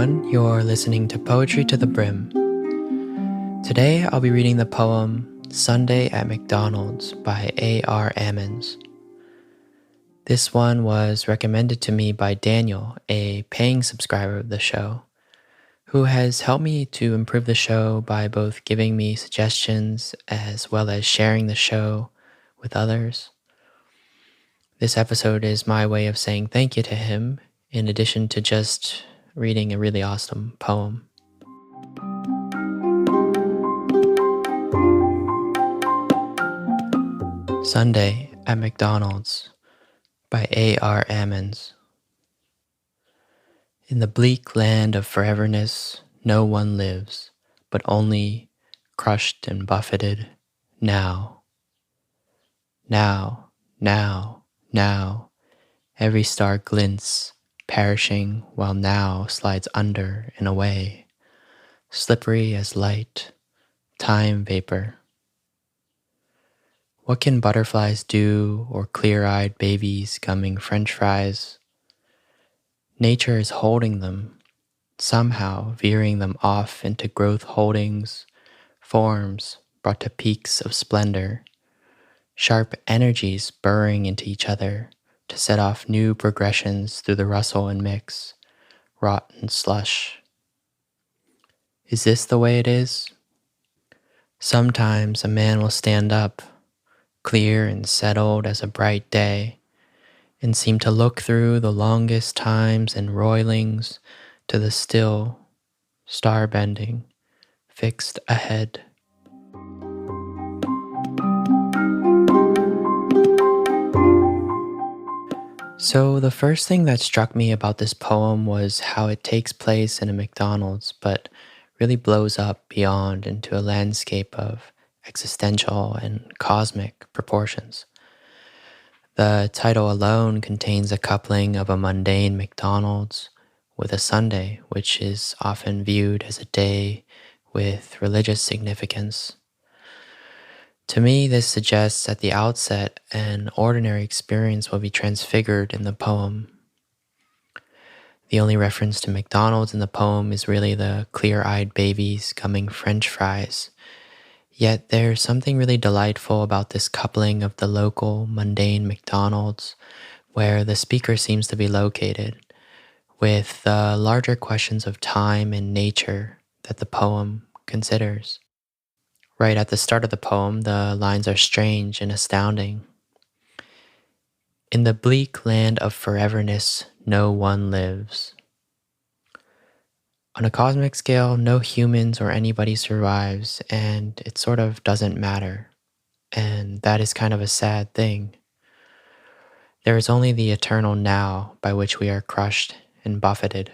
everyone. You're listening to Poetry to the Brim. Today I'll be reading the poem Sunday at McDonald's by A.R. Ammons. This one was recommended to me by Daniel, a paying subscriber of the show, who has helped me to improve the show by both giving me suggestions as well as sharing the show with others. This episode is my way of saying thank you to him, in addition to just reading a really awesome poem. Sunday at McDonald's by A.R. Ammons. In the bleak land of foreverness, no one lives, but only crushed and buffeted now. Now, now, now, every star glints, perishing while now slides under and away, slippery as light, time vapor. What can butterflies do or clear-eyed babies gumming French fries? Nature is holding them, somehow veering them off into growth holdings, forms brought to peaks of splendor, sharp energies burrowing into each other to set off new progressions through the rustle and mix, rot and slush. Is this the way it is? Sometimes a man will stand up, clear and settled as a bright day, and seem to look through the longest times and roilings to the still, star-bending, fixed ahead. So the first thing that struck me about this poem was how it takes place in a McDonald's, but really blows up beyond into a landscape of existential and cosmic proportions. The title alone contains a coupling of a mundane McDonald's with a Sunday, which is often viewed as a day with religious significance. To me, this suggests at the outset an ordinary experience will be transfigured in the poem. The only reference to McDonald's in the poem is really the clear-eyed babies gumming French fries. Yet there's something really delightful about this coupling of the local, mundane McDonald's, where the speaker seems to be located, with the larger questions of time and nature that the poem considers. Right at the start of the poem, the lines are strange and astounding. In the bleak land of foreverness, no one lives. On a cosmic scale, no humans or anybody survives, and it sort of doesn't matter. And that is kind of a sad thing. There is only the eternal now by which we are crushed and buffeted.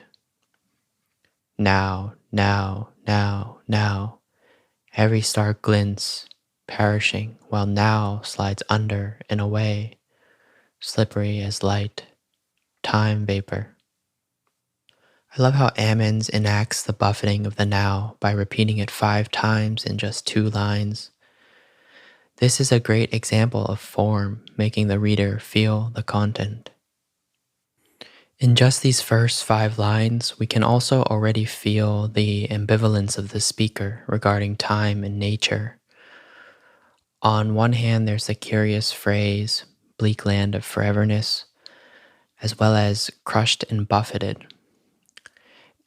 Now, now, now, now. Every star glints, perishing, while now slides under and away, slippery as light, time vapor. I love how Ammons enacts the buffeting of the now by repeating it 5 times in just 2 lines. This is a great example of form, making the reader feel the content. In just these first 5 lines, we can also already feel the ambivalence of the speaker regarding time and nature. On one hand, there's the curious phrase, bleak land of foreverness, as well as crushed and buffeted.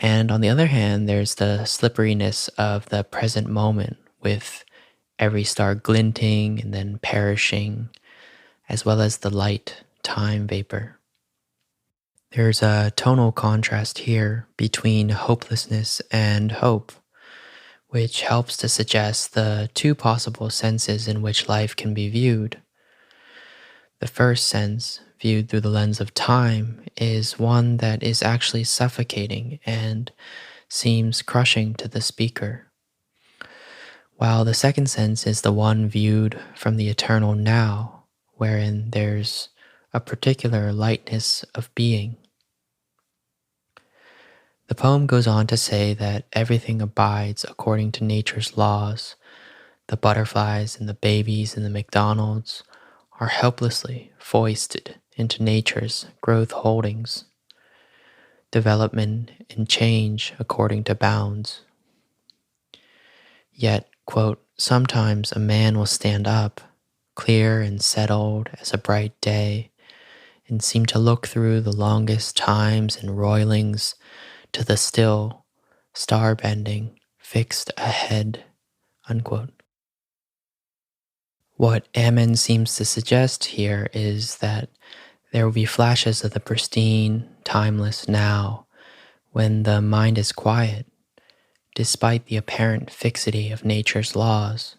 And on the other hand, there's the slipperiness of the present moment with every star glinting and then perishing, as well as the light time vapor. There's a tonal contrast here between hopelessness and hope, which helps to suggest the 2 possible senses in which life can be viewed. The first sense, viewed through the lens of time, is one that is actually suffocating and seems crushing to the speaker, while the second sense is the one viewed from the eternal now, wherein there's a particular lightness of being. The poem goes on to say that everything abides according to nature's laws. The butterflies and the babies in the McDonald's are helplessly foisted into nature's growth holdings. development and change according to bounds. Yet, quote, sometimes a man will stand up, clear and settled as a bright day, and seem to look through the longest times and roilings to the still, star-bending, fixed ahead, unquote. What Ammons seems to suggest here is that there will be flashes of the pristine, timeless now when the mind is quiet, despite the apparent fixity of nature's laws.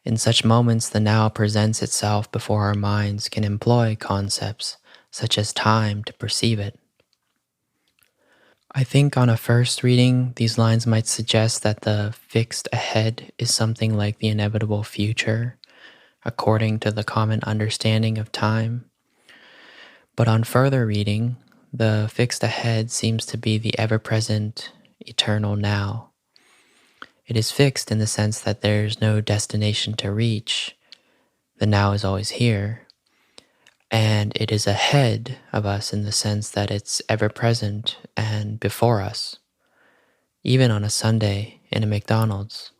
In such moments, the now presents itself before our minds can employ concepts such as time to perceive it. I think on a first reading, these lines might suggest that the fixed ahead is something like the inevitable future, according to the common understanding of time. But on further reading, the fixed ahead seems to be the ever-present, eternal now. It is fixed in the sense that there's no destination to reach. The now is always here. And it is ahead of us in the sense that it's ever-present and before us, even on a Sunday in a McDonald's.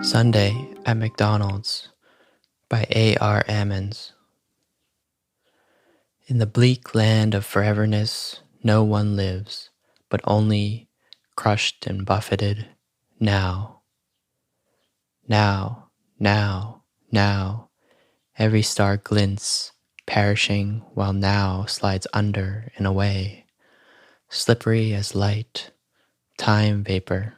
Sunday at McDonald's by A.R. Ammons. In the bleak land of foreverness, no one lives, but only crushed and buffeted now. Now, now, now, every star glints, perishing while now slides under and away, slippery as light, time vapor.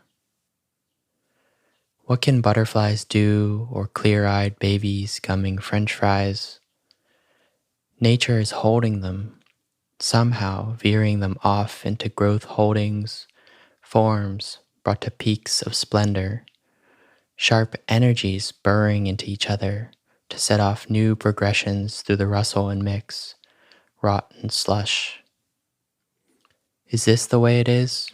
What can butterflies do or clear-eyed babies gumming French fries? Nature is holding them, somehow veering them off into growth holdings, forms brought to peaks of splendor, sharp energies burrowing into each other to set off new progressions through the rustle and mix, rot and slush. Is this the way it is?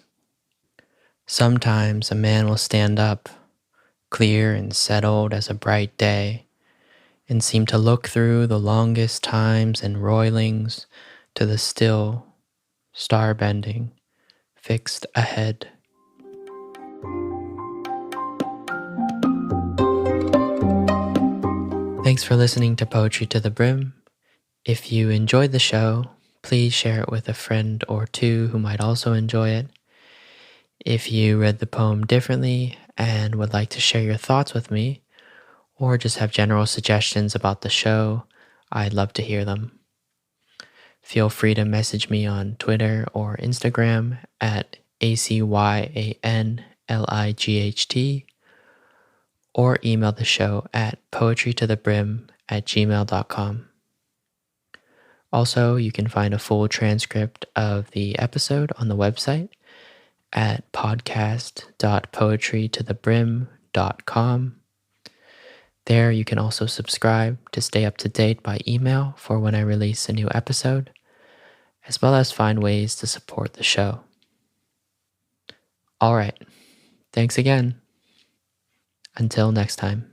Sometimes a man will stand up, clear and settled as a bright day, and seem to look through the longest times and roilings to the still, star-bending, fixed ahead. Thanks for listening to Poetry to the Brim. If you enjoyed the show, please share it with a friend or two who might also enjoy it. If you read the poem differently and would like to share your thoughts with me, or just have general suggestions about the show, I'd love to hear them. Feel free to message me on Twitter or Instagram at ACYANLIGHT, or email the show at poetrytothebrim@gmail.com. Also, you can find a full transcript of the episode on the website at podcast.poetrytothebrim.com. There you can also subscribe to stay up to date by email for when I release a new episode, as well as find ways to support the show. All right, thanks again. Until next time.